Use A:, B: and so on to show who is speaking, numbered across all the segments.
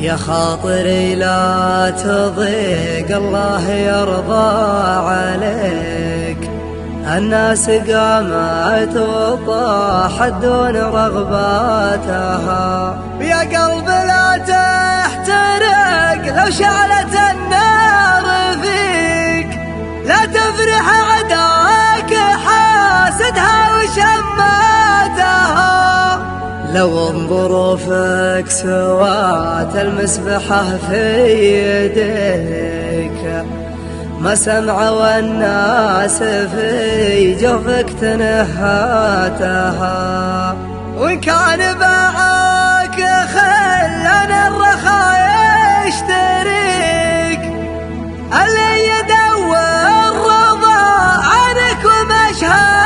A: يا خاطري لا تضيق الله يرضى عليك، الناس قامت وطاحت دون رغباتها. يا قلب لا تحترق لو شعلت النار فيك، لا تفرح عداك حاسدها وشماتها. لو ظروفك سوات المسبحة في يديك، ما سمع والناس في جوفك تنهاتها. وإن كان باعك خلنا الرخاء يشتريك، اللي يدور رضا عنك ومشهاتها.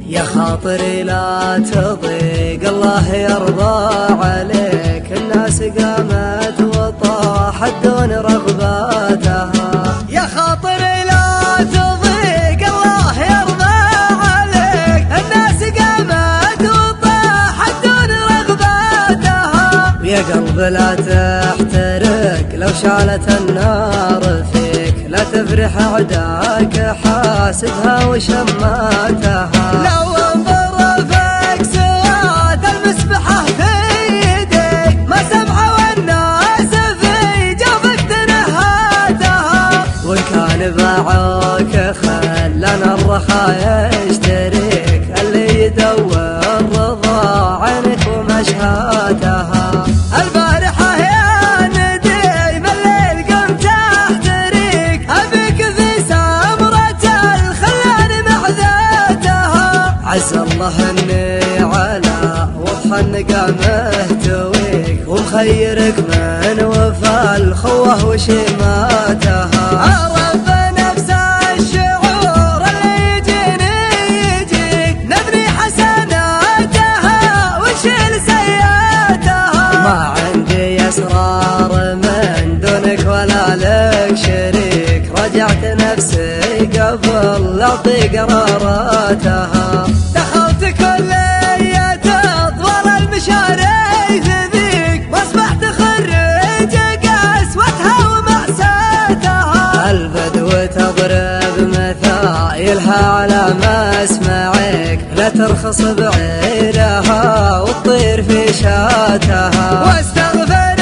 A: يا خاطري لا تضيق الله يرضى عليك، الناس قامت وطاحت دون رغباتها. يا خاطري لا تضيق الله يرضى عليك، الناس قامت وطاحت دون رغباتها. يا قلب لا تحترق لو شعلت النار فيك، لا تفرح عداك حاسدها وشماتها. لو ظروفك سوات المسبحة في يديك، ما سمع والناس في جوفك تنهاتها. وإن كان باعوك خلنا الرخاء يشتريك، اللي يدور رضا عنك ومشهاتها. البارحة يا نديم الليل قمت احتريك، ابيك في سمرة الخلان محذاتها. عز الله اني على وضح النقا مهتويك، ومخيرك من وفى الخوه وشماتها. عرف نفس الشعور اللي يجيني يجيك، نبني حسناتها ونشيل سيئاتها. ما عندي اسرار من دونك ولا لك شريك، رجعت نفسي قبل اعطي قراراتها. دخلت كلية اطول المشاريع ذيك، واصبحت خريج قسوتها ومأساتها. البدو تضرب مثايلها على مسمعك، لا ترخص بعيرها وتطير في شاتها. واستغفر